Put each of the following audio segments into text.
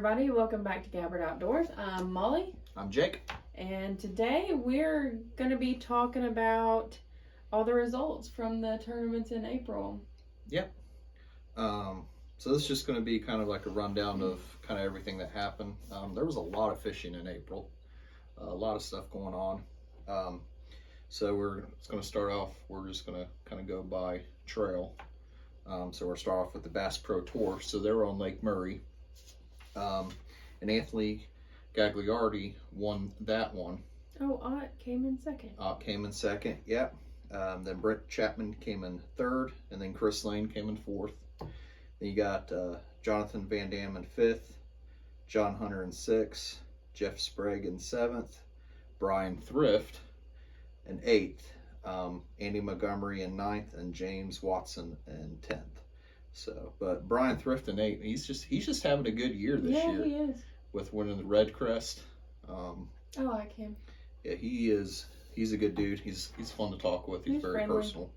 everybody, welcome back to Gabbard Outdoors. I'm Molly. I'm Jake. And today we're going to be talking about all the results from the tournaments in April. Yep. So this is just going to be kind of like a rundown of kind of everything that happened. There was a lot of fishing in April, a lot of stuff going on. So it's going to start off, we're just going to kind of go by trail. So we'll start off with the Bass Pro Tour. So they were on Lake Murray. And Anthony Gagliardi won that one. Oh, Ott came in second. Ott came in second, yep. Then Brett Chapman came in third, and then Chris Lane came in fourth. Then you got Jonathan Van Dam in fifth, John Hunter in sixth, Jeff Sprague in seventh, Brian Thrift in eighth, Andy Montgomery in ninth, and James Watson in 10th. So, but Brian Thrift in eighth, he's just having a good year this year. Yeah, he is. With winning the Red Crest. I like him. Yeah, he's a good dude. He's fun to talk with. He's very friendly. personal.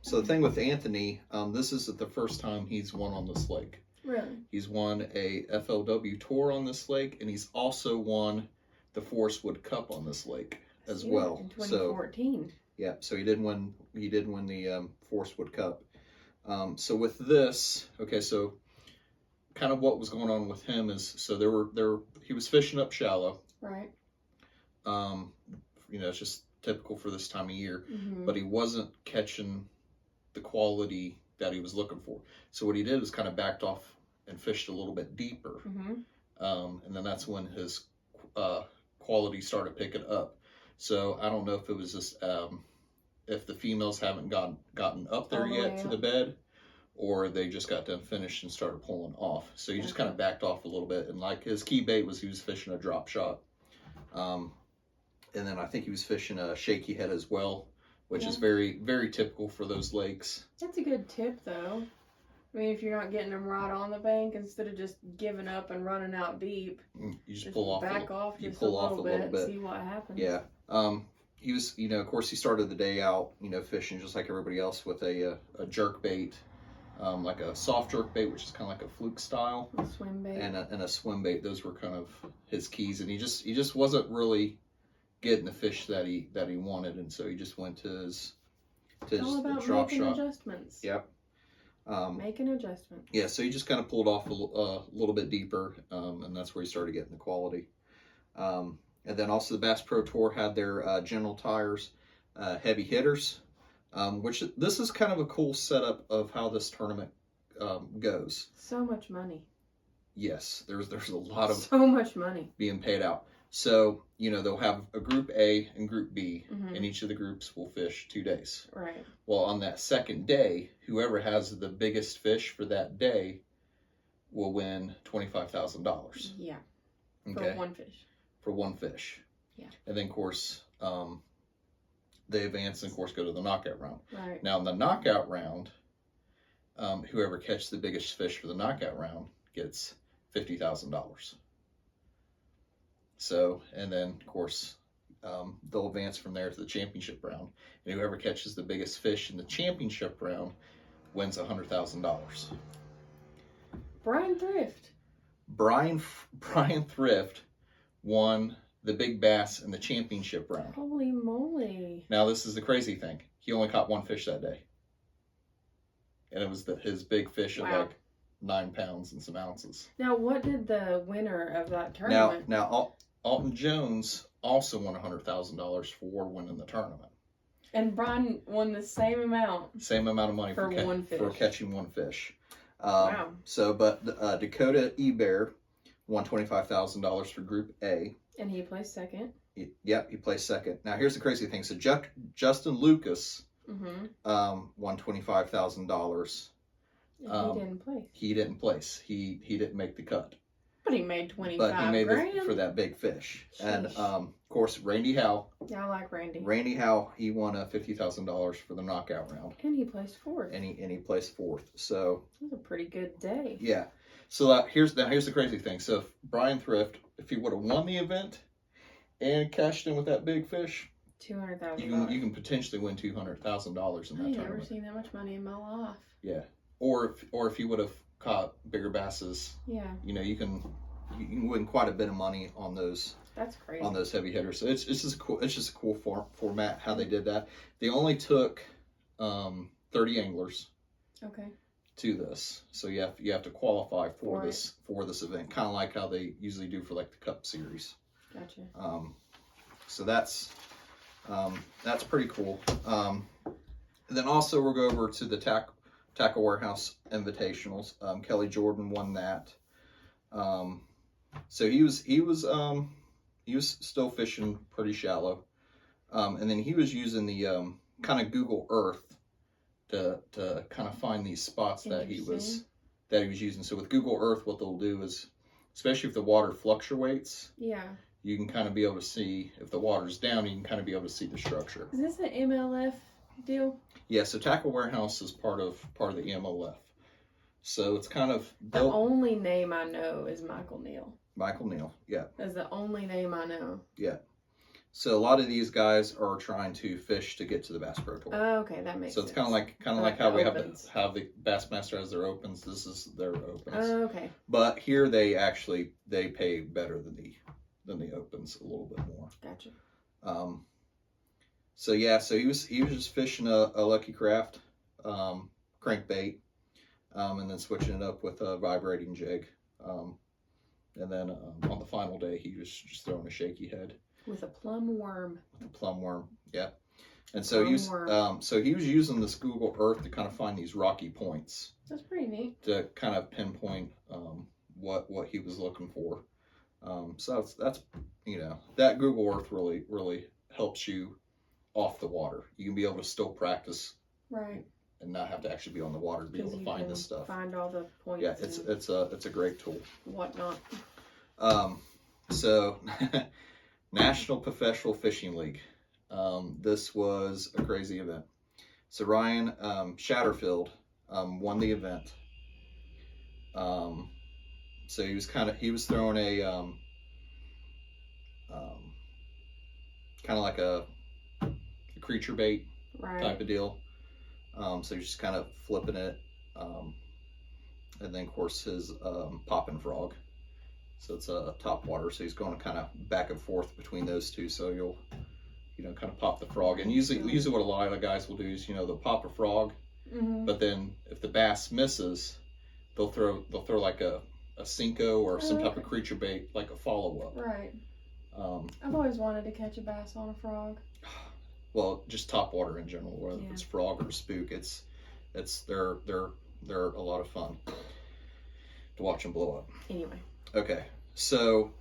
So the thing with Anthony, this is the first time he's won on this lake. Really? He's won a FLW Tour on this lake, and he's also won the Forest Wood Cup on this lake as well. In 2014. So, yeah, so he did win the Forest Wood Cup. So with this, okay, so kind of what was going on with him is, so he was fishing up shallow. Right. It's just typical for this time of year, Mm-hmm. but he wasn't catching the quality that he was looking for. So what he did is kind of backed off and fished a little bit deeper. Mm-hmm. And then that's when his quality started picking up. So I don't know if it was just, if the females haven't gotten up there yet to the bed, or they just got done finished and started pulling off. So he just kind of backed off a little bit. And like his key bait was he was fishing a drop shot. And then I think he was fishing a shaky head as well, which is very, very typical for those lakes. That's a good tip, though. I mean, if you're not getting them right on the bank, instead of just giving up and running out deep, You just pull off. Back off you just pull a off little a little bit bit. and see what happens. Yeah. He was, of course, he started the day out, fishing just like everybody else with a jerk bait, like a soft jerk bait, which is kind of like a fluke style, A swim bait. and a swim bait. Those were kind of his keys, and he just wasn't really getting the fish that he wanted, and so he just went to his all about drop making shot. adjustments. Yep. Making adjustments. Yeah, so he just kind of pulled off a little bit deeper, and that's where he started getting the quality. And then also the Bass Pro Tour had their General Tires heavy hitters, which this is kind of a cool setup of how this tournament goes. So much money. Yes, there's a lot of so much money being paid out. So, they'll have a Group A and Group B, Mm-hmm. and each of the groups will fish 2 days. Right. Well, on that second day, whoever has the biggest fish for that day will win $25,000. Yeah. Okay. For one fish. For one fish. Yeah. And then, of course, they advance and, of course, go to the knockout round. Right. Now, in the knockout round, whoever catches the biggest fish for the knockout round gets $50,000. So, and then, of course, they'll advance from there to the championship round. And whoever catches the biggest fish in the championship round wins $100,000. Brian Thrift. Brian Thrift won the big bass in the championship round. Holy moly. Now, this is the crazy thing. He only caught one fish that day. And it was his big fish of like 9 pounds and some ounces. Now, what did the winner of that tournament? Now, Alton Jones also won $100,000 for winning the tournament. And Brian won the same amount. Same amount of money for one fish. For catching one fish. Wow. So, but Dakota Ebear won $25,000 for Group A. And he placed second. He placed second. Now, here's the crazy thing. So, Justin Lucas won $25,000. And he didn't place. He didn't place. He didn't make the cut. But he made 25 But he made grand. it for that big fish. Sheesh. And, of course, Randy Howe. Yeah, I like Randy. Randy Howe, he won $50,000 for the knockout round. And he placed fourth. And he placed fourth. So That was a pretty good day. yeah. So here's the crazy thing. So if Brian Thrift, if he would have won the event and cashed in with that big fish, $200,000. you can potentially win $200,000 in that I ain't tournament. never seen that much money in my life. Yeah. Or if he would have caught bigger basses. Yeah. You know, you can win quite a bit of money on those. That's crazy. On those heavy hitters. So it's just cool. It's just a cool format how they did that. They only took 30 anglers. Okay. To this, so you have to qualify for this event, kind of like how they usually do for like the Cup Series. Gotcha. So that's pretty cool. And then also we'll go over to the Tackle Warehouse Invitationals. Kelly Jordan won that. So he was still fishing pretty shallow, and then he was using the kind of Google Earth to kind of find these spots that he was using. So with Google Earth, what they'll do is, especially if the water fluctuates, you can kind of be able to see if the water's down. You can kind of be able to see the structure. Is this an MLF deal? Yeah. So Tackle Warehouse is part of the MLF. So it's kind of built. The only name I know is Michael Neal. Michael Neal, yeah. That's the only name I know. Yeah. So a lot of these guys are trying to fish to get to the Bass Pro Tour. Oh, okay, that makes sense. So it's kind of like how we have the Bassmaster has their opens. This is their opens. Oh, okay. But here they pay better than the opens a little bit more. Gotcha. So yeah, so he was just fishing a Lucky Craft crankbait, and then switching it up with a vibrating jig. And then on the final day, he was just throwing a shaky head. With a plum worm. With a plum worm, yeah. And so he was using this Google Earth to kind of find these rocky points. That's pretty neat. To kind of pinpoint what he was looking for. So that's that Google Earth really helps you off the water. You can be able to still practice. Right. And not have to actually be on the water to be able to find this stuff. Find all the points. Yeah, it's a great tool. Whatnot. So National Professional Fishing League. This was a crazy event. So Ryan Shatterfield won the event. So he was throwing a kind of like a creature bait type of deal. So he's just kind of flipping it, and then of course his popping frog. So it's a top water, so he's going kind of back and forth between those two. So you'll kind of pop the frog, and usually what a lot of guys will do is they'll pop a frog, but then if the bass misses, they'll throw like a Cinco or some type of creature bait, like a follow up. Right. I've always wanted to catch a bass on a frog. Well, just top water in general, whether it's frog or spook, they're a lot of fun to watch them blow up. Anyway. Okay, so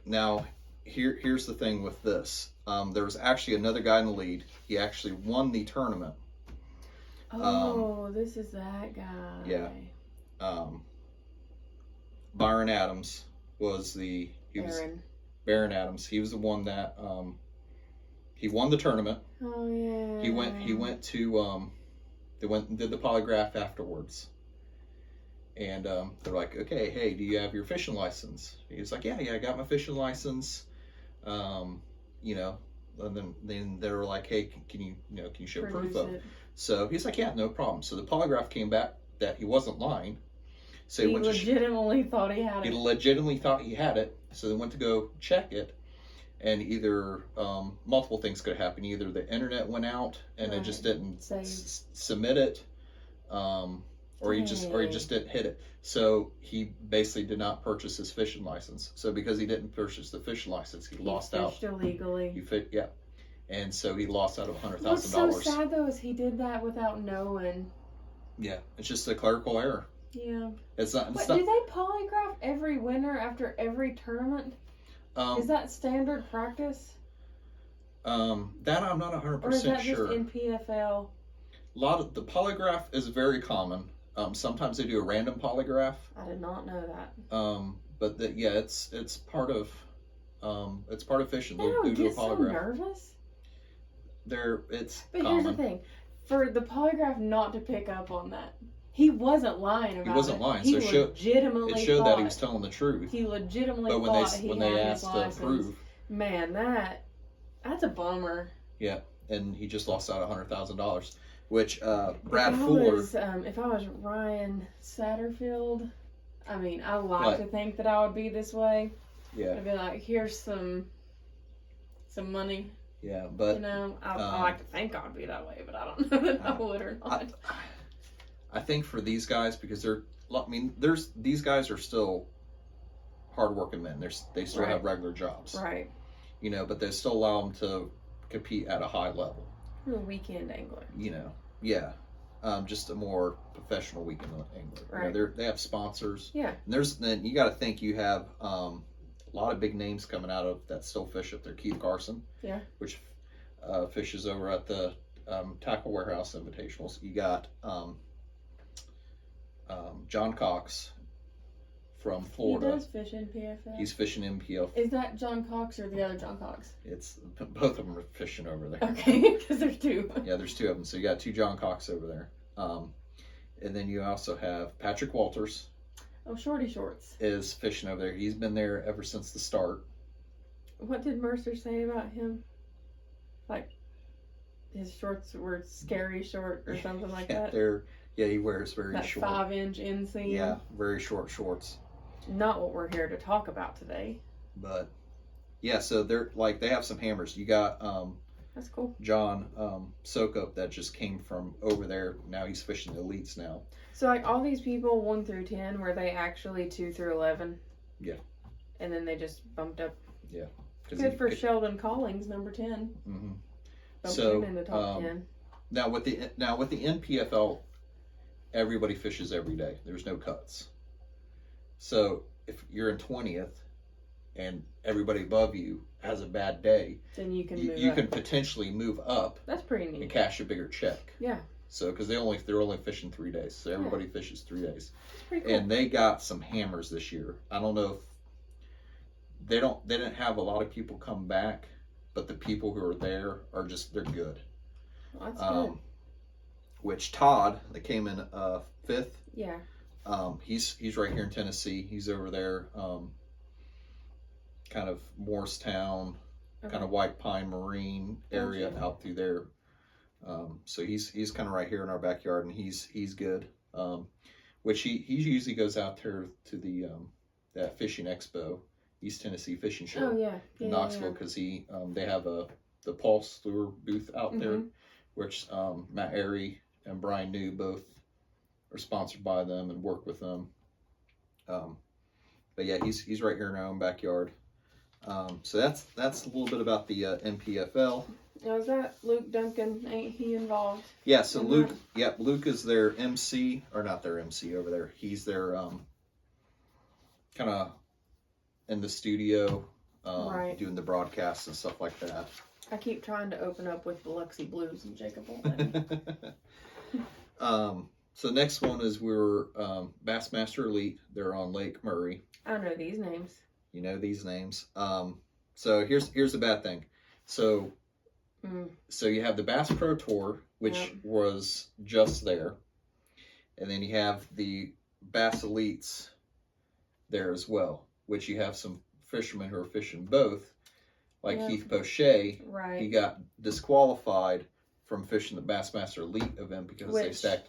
now here's the thing with this. There was actually another guy in the lead. He actually won the tournament. Oh, this is that guy. Yeah. Byron Adams was Baron Adams. He was the one that he won the tournament. Oh yeah. He went to they went and did the polygraph afterwards. And they're like, okay, hey, do you have your fishing license? He's like, yeah, I got my fishing license. And then they were like, hey, can you show proof of it? So he's like, yeah, no problem. So the polygraph came back that he wasn't lying. So he legitimately thought he had it. He legitimately thought he had it. So they went to go check it, and either multiple things could happen. Either the internet went out and it just didn't submit it, or he just didn't hit it. So he basically did not purchase his fishing license. So because he didn't purchase the fishing license, he lost out. Fished illegally. Yeah, and so he lost out of $100,000. What's so sad though is he did that without knowing. Yeah, it's just a clerical error. Yeah. It's not. Do they polygraph every winner after every tournament? Is that standard practice? That I'm not 100% sure. Or is that just NPFL? A lot of the polygraph is very common. Sometimes they do a random polygraph. I did not know that. But it's part of fishing. They don't do get a polygraph. So nervous. But common. Here's the thing: for the polygraph not to pick up on that, he wasn't lying about it. He wasn't lying. He so legitimately it showed that he was telling the truth. He legitimately but when they asked to prove, man, that's a bummer. Yeah, and he just lost out $100,000. which Brad Fuller. If I was Ryan Satterfield, I mean, I like What? to think that I would be this way. Yeah. I'd be like, here's some money. Yeah, but You know, I like to think I'd be that way, but I don't know that I would or not. I think for these guys, because these guys are still hardworking men. They still have regular jobs. Right. You know, but they still allow them to compete at a high level. You're a weekend angler. You know, yeah. Just a more professional weekend angler. Right. You know, they have sponsors. Yeah. And then you got to think you have a lot of big names coming out of that still fish up there. Keith Carson. Yeah. Which fishes over at the Tackle Warehouse Invitationals. You got John Cox from Florida. He does fish NPFL. He's fishing NPFL. Is that John Cox or the other John Cox? It's both of them are fishing over there. Okay, because there's two. Yeah, there's two of them. So you got two John Cox over there. And then you also have Patrick Walters. Oh, Shorty Shorts. Is fishing over there. He's been there ever since the start. What did Mercer say about him? Like, his shorts were scary short or something like that? He wears very that short. 5-inch inseam. Yeah, very short shorts. Not what we're here to talk about today. But, yeah, so they have some hammers. You got that's cool. John Sokup that just came from over there. Now he's fishing the elites now. So, like, all these people 1 through 10, were they actually 2 through 11? Yeah. And then they just bumped up. Yeah. Good for Sheldon Collins, number 10. Mm-hmm. Bumped him in the top 10. Now with the NPFL, everybody fishes every day. There's no cuts. So if you're in 20th and everybody above you has a bad day, then you can can potentially move up. That's pretty neat. And cash a bigger check. Yeah. So because they're only fishing 3 days, so everybody fishes 3 days. That's pretty cool. And they got some hammers this year. I don't know if they didn't have a lot of people come back, but the people who are there are they're good. Well, that's good. Which Todd, that came in 5th. Yeah. He's right here in Tennessee. He's over there, kind of Morristown, kind of White Pine Marine area out through there. So he's kind of right here in our backyard, and he's good. Which he usually goes out there to the that fishing expo, East Tennessee Fishing Show. Oh yeah. In Knoxville, because they have the Pulse Lure booth out there, which Matt Airy and Brian New both are sponsored by them and work with them. But yeah, he's right here in our own backyard. So that's a little bit about the NPFL. Now is that Luke Duncan? Ain't he involved? Yeah, so Luke is their MC, or not their MC over there. He's their kind of in the studio, doing the broadcasts and stuff like that. I keep trying to open up with Biloxi Blues and Jacob won't let me. So next one is we're Bassmaster Elite. They're on Lake Murray. I know these names. You know these names. So here's the bad thing. So you have the Bass Pro Tour, which was just there, and then you have the Bass Elites there as well, which you have some fishermen who are fishing both, like Heath Poche. Right. He got disqualified from fishing the Bassmaster Elite event because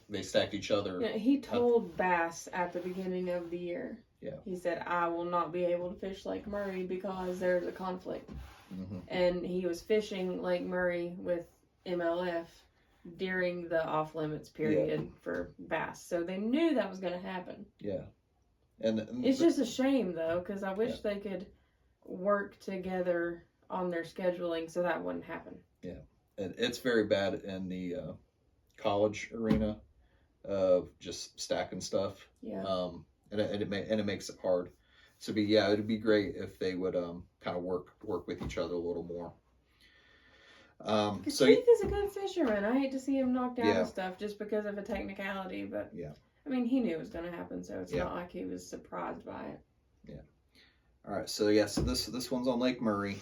they stacked each other. Yeah, he told Bass at the beginning of the year. Yeah. He said, I will not be able to fish Lake Murray because there's a conflict. And he was fishing Lake Murray with MLF during the off-limits period for bass. So they knew that was going to happen. Yeah. And it's just a shame, though, because I wish they could work together on their scheduling so that wouldn't happen. Yeah. And it's very bad in the college arena of just stacking stuff. Yeah. And it makes it hard. So it'd be great if they would kind of work with each other a little more. So Keith is a good fisherman. I hate to see him knocked out of stuff just because of a technicality, but I mean, he knew it was going to happen, so it's not like he was surprised by it. Yeah. All right. So so this one's on Lake Murray.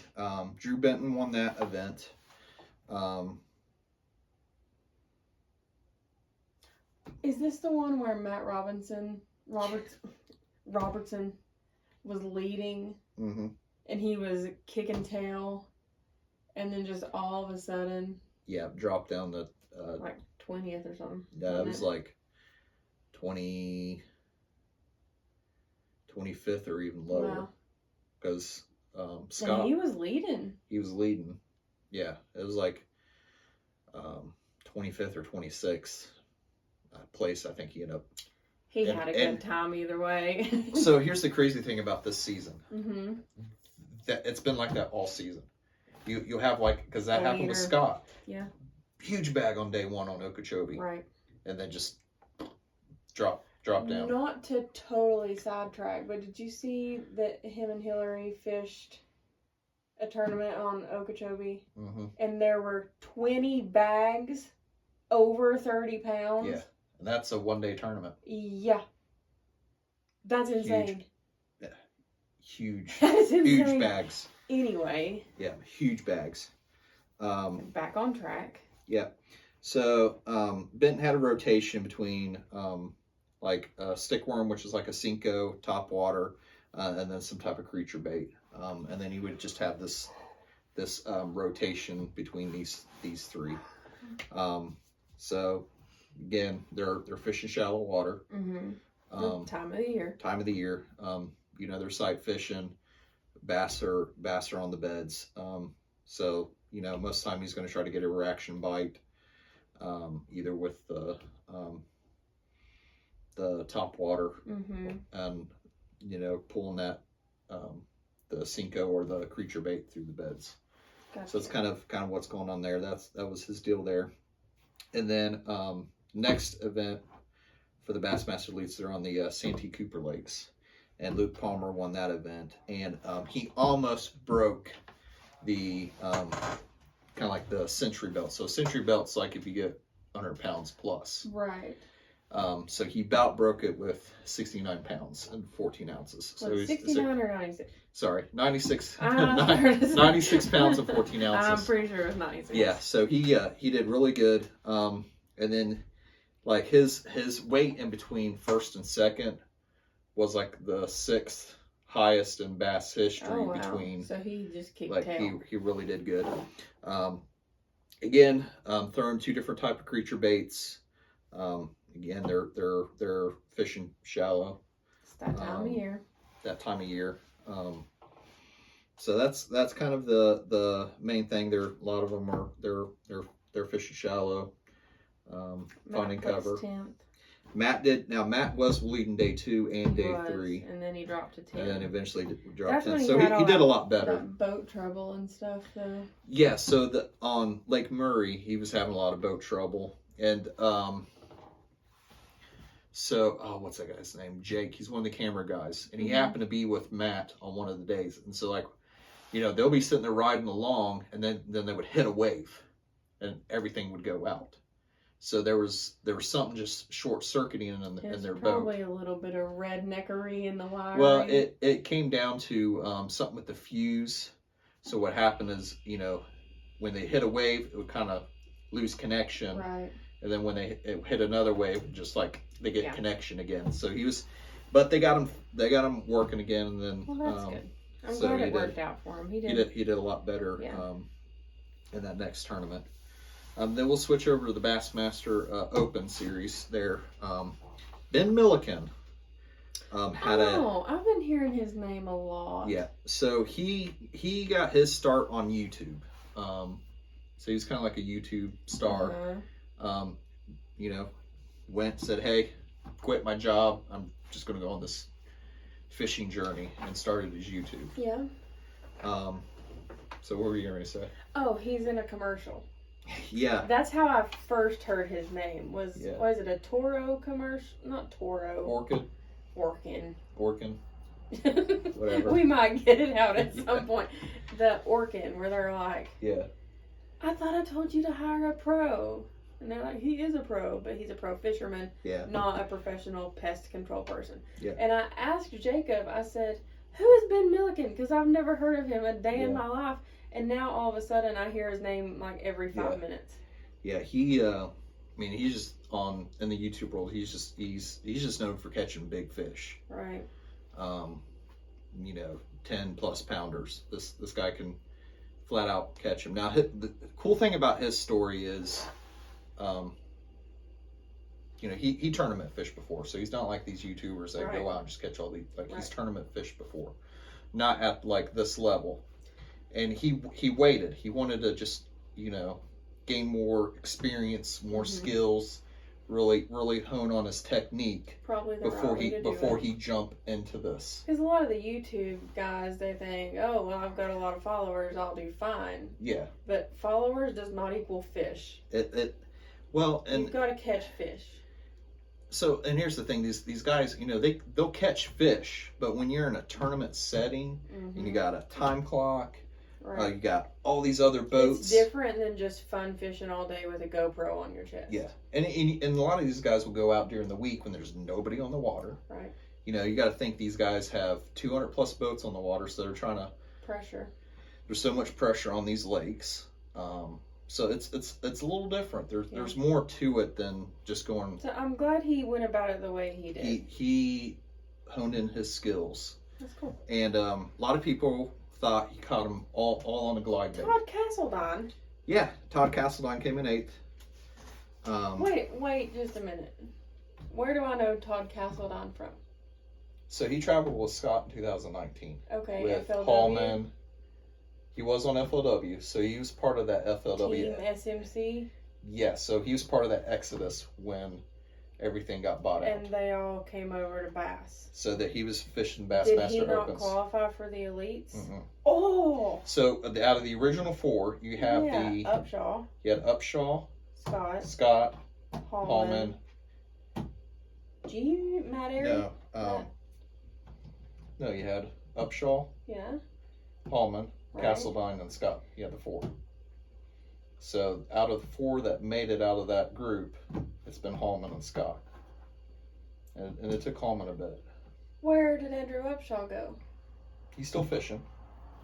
Drew Benton won that event. Is this the one where Matt Robertson was leading, and he was kicking tail, and then just all of a sudden, dropped down the like 20th or something. Yeah, it was like 25th or even lower. Because Scott... And he was leading. He was leading. Yeah, it was like 25th or 26th place, I think he ended up. He had a good time either way. So here's the crazy thing about this season. Mm-hmm. That it's been like that all season. You'll have like, because that happened with Scott. Yeah. Huge bag on day one on Okeechobee. Right. And then just drop down. Not to totally sidetrack, but did you see that him and Hillary fished a tournament on Okeechobee? Mm-hmm. And there were 20 bags over 30 pounds? Yeah. And that's a one-day tournament. Yeah. That's insane. Huge. That is insane. Huge bags. Anyway. Yeah, huge bags. Back on track. Yeah. So, Benton had a rotation between, like a stickworm, which is like a Cinco, topwater, and then some type of creature bait. And then he would just have this rotation between these three. So, again, they're fishing shallow water. Mm-hmm. Time of the year. Time of the year. They're sight fishing. Bass are on the beds. So, most of the time he's going to try to get a reaction bite, either with the top water, and, pulling that, the Cinco or the creature bait through the beds. Gotcha. So it's kind of what's going on there. That was his deal there. And then, next event for the Bassmaster Elites, they're on the Santee Cooper Lakes. And Luke Palmer won that event. And he almost broke the kind of like the century belt. So century belt's like if you get 100 pounds plus. Right. So he about broke it with 69 pounds and 14 ounces. So he's 69 or 96? Sorry, 96. 96 pounds and 14 ounces. I'm pretty sure it was 96. Yeah, so he did really good. And then like his weight in between first and second was like the 6th highest in bass history. Oh, wow. Between. So he just kicked like tail. he really did good. Again, throwing 2 different type of creature baits. Again, they're fishing shallow. It's that time of year. That time of year. So that's kind of the main thing. A lot of them are they're fishing shallow, finding cover. 10th. Matt was leading day 2 and day 3, and then he dropped to 10, and then eventually dropped 10. He so he did a lot better. Boat trouble and stuff, though. Yeah. So on Lake Murray, he was having a lot of boat trouble, and so what's that guy's name? Jake. He's one of the camera guys, and he happened to be with Matt on one of the days, and so like, they'll be sitting there riding along, and then they would hit a wave, and everything would go out. So there was something just short circuiting in their boat. Probably a little bit of redneckery in the wiring. Well, it came down to something with the fuse. So what happened is, when they hit a wave, it would kind of lose connection. Right. And then when it hit another wave, just like they get connection again. So but they got him working again, and then. Well, that's good. I'm glad it worked out for him. He did a lot better in that next tournament. Then we'll switch over to the Bassmaster Open Series there. Ben Milliken I've been hearing his name a lot. Yeah, so he got his start on YouTube. So he's kind of like a YouTube star. Said, hey, quit my job. I'm just going to go on this fishing journey, and started his YouTube. Yeah. So what were you going to say? Oh, he's in a commercial. Yeah. That's how I first heard his name. Was it a Toro commercial? Not Toro. Orkin. Whatever. We might get it out at some point. The Orkin, where they're like, I thought I told you to hire a pro. And they're like, he is a pro, but he's a pro fisherman, not a professional pest control person. Yeah. And I asked Jacob, I said, who is Ben Milliken? Because I've never heard of him a day in my life. And now all of a sudden I hear his name like every 5 minutes. Yeah, he's just in the YouTube world. He's just known for catching big fish. Right. 10 plus pounders. This guy can flat out catch them. Now the cool thing about his story is, he tournament fished before, so he's not like these YouTubers that go out and just catch all these. He's tournament fished before, not at like this level. And he waited. He wanted to just gain more experience, more skills, really hone on his technique. Probably before he jump into this. Because a lot of the YouTube guys, they think, oh well, I've got a lot of followers, I'll do fine. Yeah. But followers does not equal fish. Well, and you've got to catch fish. So, and here's the thing: these guys, they'll catch fish, but when you're in a tournament setting and you got a time clock, you got all these other boats. It's different than just fun fishing all day with a GoPro on your chest. Yeah, and a lot of these guys will go out during the week when there's nobody on the water. Right. You got to think these guys have 200 plus boats on the water, so they're trying to pressure. There's so much pressure on these lakes. So it's a little different. There's more to it than just going. So I'm glad he went about it the way he did. He honed in his skills. That's cool. And a lot of people thought he caught them all on a glide bait. Todd Castledine. Yeah, Todd Castledine came in 8th. Wait just a minute. Where do I know Todd Castledine from? So he traveled with Scott in 2019. Okay, with FLW. Hallman. He was on FLW, so he was part of that FLW. Team SMC? Yeah, so he was part of that exodus when everything got bought out. And they all came over to B.A.S.S. So that he was fishing Bass Did Master he not Opens. qualify for the elites? Mm-mm. Oh! So out of the original 4, you have Upshaw. You had Upshaw, Scott, Hallman. Matt Airy? No, you had Upshaw, Hallman, Castledine, and Scott. You had the 4. So out of the 4 that made it out of that group, it's been Hallman and Scott. And it took Hallman a bit. Where did Andrew Upshaw go? He's still fishing.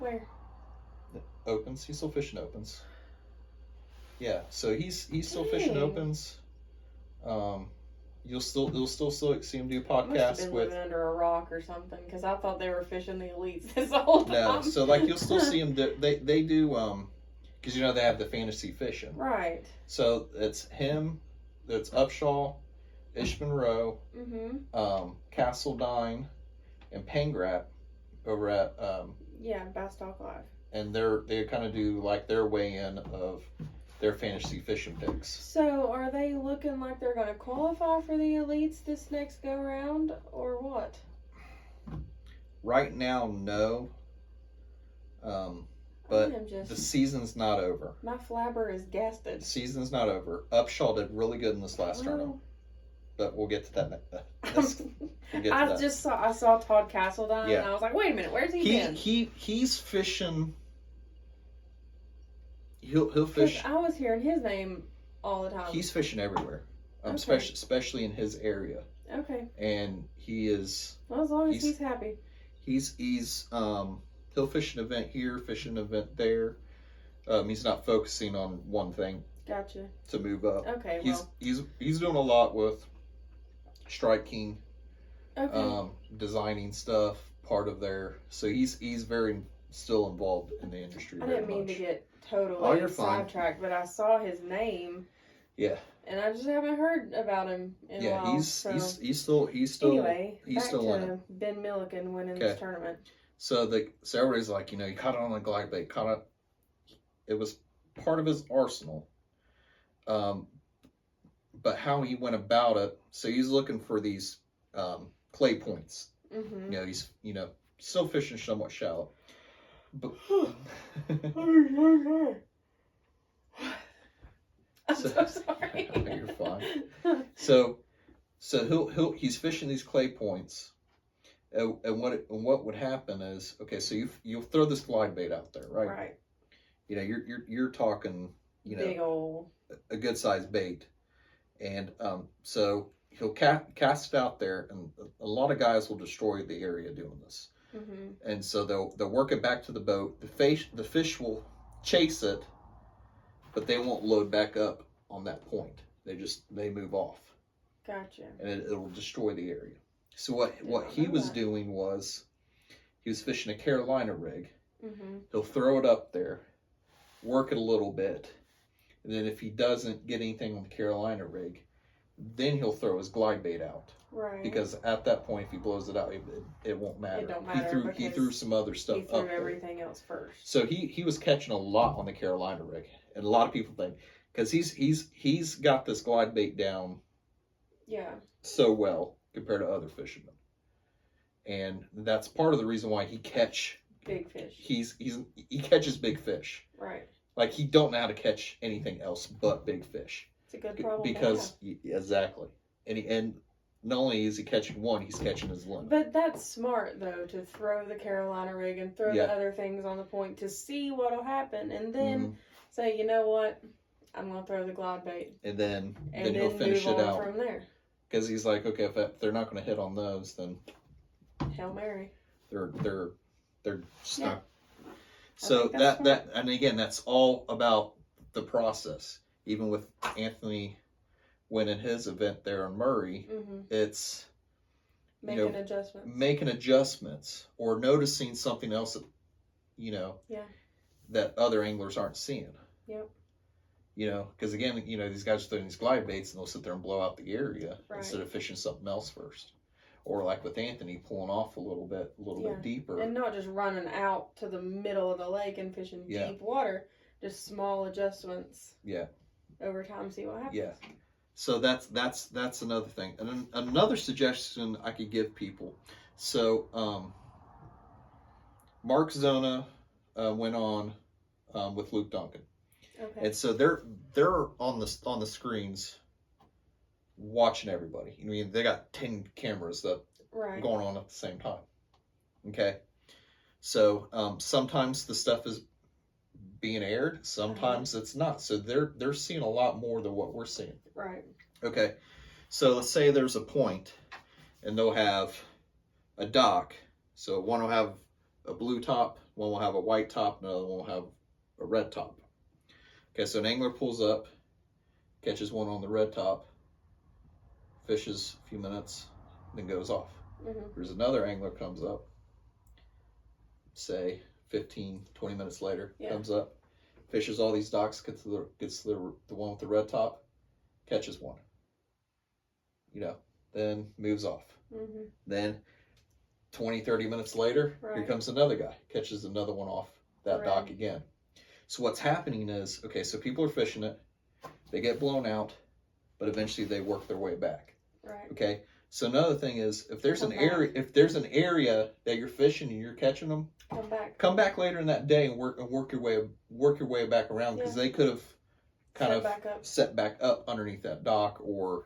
Where? Opens. He's still fishing opens. Yeah, so he's still fishing opens. You'll still see him do podcasts Must have been living under a rock or something, because I thought they were fishing the elites this whole time. No, so you'll still see them. They do because they have the fantasy fishing. Right. So it's him. It's Upshaw, Ish Monroe, Castledine, and Pangrat over at Bass Talk Live. And they kind of do like their weigh in of their fantasy fishing picks. So are they looking like they're going to qualify for the elites this next go round, or what? Right now, no. But the season's not over. My flabber is gasted. The season's not over. Upshaw did really good in this last tournament. But we'll get to that. I saw Todd Castledine and I was like, wait a minute, where's he been? He's fishing. He'll fish. I was hearing his name all the time. He's fishing everywhere, especially in his area. Okay. And he is. Well, as long as he's happy. He'll fish an event here, fish an event there. He's not focusing on one thing. Gotcha. To move up. Okay. He's doing a lot with Strike King. Okay. Designing stuff, part of their. So he's very still involved in the industry. I didn't mean to get totally sidetracked, but I saw his name. Yeah. And I just haven't heard about him in a while. He's still anyway, he's still to Ben Milliken winning this tournament. So everybody's like, he caught it on a glide bait, it was part of his arsenal. But how he went about it, so he's looking for these clay points. Mm-hmm. He's still fishing somewhat shallow. But I'm so sorry. You're fine. So he's fishing these clay points, and what would happen is, so you'll throw this glide bait out there, right? Right. You're talking, big old a good sized bait, and so he'll cast it out there, and a lot of guys will destroy the area doing this. Mm-hmm. And so they'll work it back to the boat. The fish will chase it, but they won't load back up on that point. They move off. Gotcha. And it'll destroy the area. So what he was doing was, he was fishing a Carolina rig. Mm-hmm. He'll throw it up there, work it a little bit, and then if he doesn't get anything on the Carolina rig, then he'll throw his glide bait out. Right. Because at that point, if he blows it out, it won't matter. It don't matter. He threw some other stuff up. He threw everything else first. So he was catching a lot on the Carolina rig, and a lot of people think because he's got this glide bait down. Yeah. So well compared to other fishermen, and that's part of the reason why he catch big fish. He catches big fish. Right. Like he don't know how to catch anything else but big fish. It's a good problem because to have. Exactly, and not only is he catching one, he's catching his limit. But that's smart though, to throw the Carolina rig and throw the other things on the point to see what'll happen, and then say, you know what, I'm gonna throw the glide bait, and then he'll finish it out from there. Because he's like, okay, if they're not going to hit on those, then Hail Mary. They're stuck. So that and again, that's all about the process. Even with Anthony winning his event there in Murray, it's making adjustments. Making adjustments or noticing something else that that other anglers aren't seeing. Yep. Because again, these guys are throwing these glide baits and they'll sit there and blow out the area instead of fishing something else first. Or like with Anthony, pulling off a little bit deeper. And not just running out to the middle of the lake and fishing deep water, just small adjustments. Yeah. Over time, see what happens. Yeah. So that's another thing. And another suggestion I could give people. So Mark Zona went on with Luke Duncan. Okay. And so they're on the screens watching everybody. I mean, they got 10 cameras that going on at the same time. Okay. So sometimes the stuff is being aired, sometimes it's not. So they're seeing a lot more than what we're seeing. Right. Okay. So let's say there's a point and they'll have a dock. So one will have a blue top, one will have a white top, another one will have a red top. Okay, so an angler pulls up, catches one on the red top, fishes a few minutes, then goes off. There's another angler comes up, say 15, 20 minutes later, comes up, fishes all these docks, gets to the one with the red top, catches one. Then moves off. Then 20, 30 minutes later, here comes another guy, catches another one off that dock again. So what's happening is, okay, so people are fishing it, they get blown out, but eventually they work their way back. Right. Okay. So another thing is, if there's an area that you're fishing and you're catching them, come back later in that day and work your way back around, because they could have kind of set back up underneath that dock, or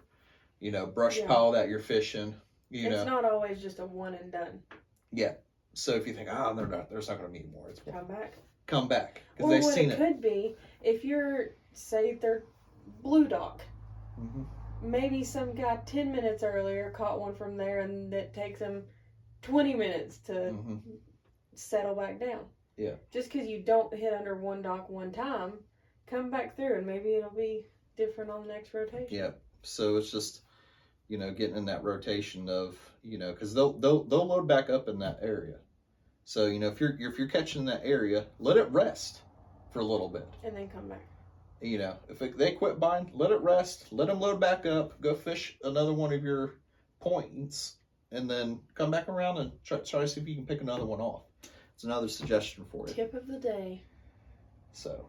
brush pile that you're fishing. It's not always just a one and done. Yeah. So if you think, there's not going to be more, it's come back because they've seen it. Could be if you're, say, they're blue dock. Maybe some guy 10 minutes earlier caught one from there, and it takes him 20 minutes to settle back down. Yeah. Just because you don't hit under one dock one time, come back through, and maybe it'll be different on the next rotation. Yeah. So it's just, getting in that rotation of, because they'll load back up in that area. So if you're catching that area, let it rest for a little bit, and then come back. If they quit buying, let it rest, let them load back up, go fish another one of your points, and then come back around and try to see if you can pick another one off. It's another suggestion for you. Tip of the day. So,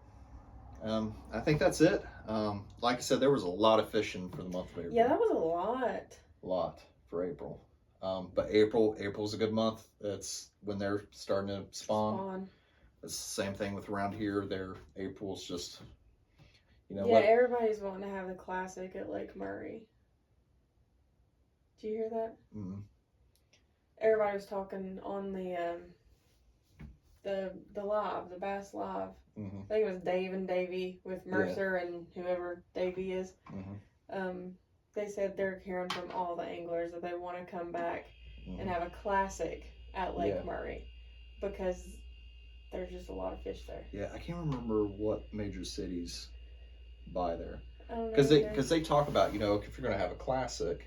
I think that's it. Like I said, there was a lot of fishing for the month of April. Yeah, that was a lot. A lot for April. But April's a good month. It's when they're starting to spawn. It's the same thing with around here. April's just, everybody's wanting to have the classic at Lake Murray. Do you hear that? Mm-hmm. Everybody was talking on the live, the B.A.S.S live. Mm-hmm. I think it was Dave and Davey with Mercer and whoever Davey is. They said they're hearing from all the anglers that they want to come back and have a classic at Lake Murray, because there's just a lot of fish there. Yeah, I can't remember what major cities buy there. I don't know. Because they talk about, if you're going to have a classic,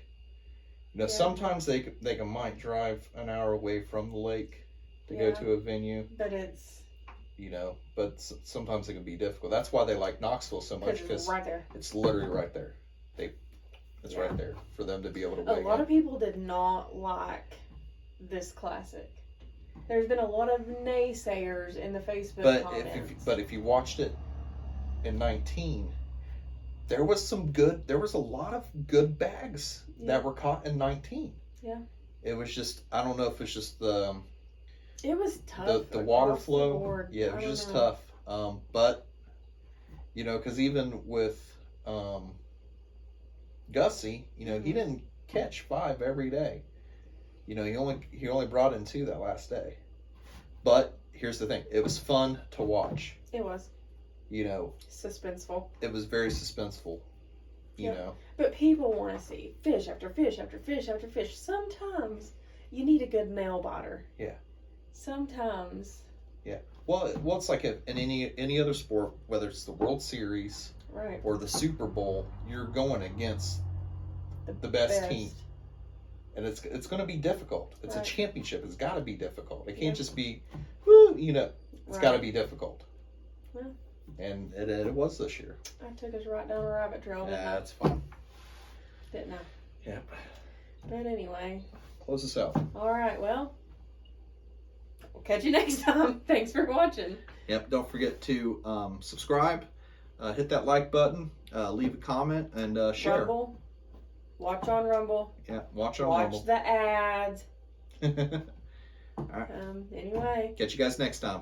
sometimes they might drive an hour away from the lake to go to a venue. But it's... but sometimes it can be difficult. That's why they like Knoxville so much, because it's right there. It's literally right there. They It's right there for them to be able to A weigh lot in. of people did not like this classic. There's been a lot of naysayers in the Facebook comments. But if you watched it in 19, there was a lot of good bags that were caught in 19. Yeah. It was just, I don't know if it's just it was tough. The water flow. Yeah, it was just tough. But you know, because even with Gussie, you know, he didn't catch 5 every day. You know, he only brought in 2 that last day. But here's the thing: it was fun to watch. It was. You know, suspenseful. It was very suspenseful. You know. But people want to see fish after fish after fish after fish. Sometimes you need a good nail biter. Yeah. Sometimes. Yeah. Well, it's like in any other sport, whether it's the World Series or the Super Bowl, you're going against the best team. And it's going to be difficult. It's a championship. It's got to be difficult. It can't just be, whoo, you know, it's got to be difficult. Well, and it was this year. I took us right down a rabbit trail, didn't I? That's fun. Didn't I? Yep. But anyway. Close us out. All right, well, we'll catch you next time. Thanks for watching. Yep, don't forget to subscribe, hit that like button, leave a comment, and share. Rumble. Watch on Rumble. Yeah, watch on Rumble. Watch the ads. All right. Anyway. Catch you guys next time.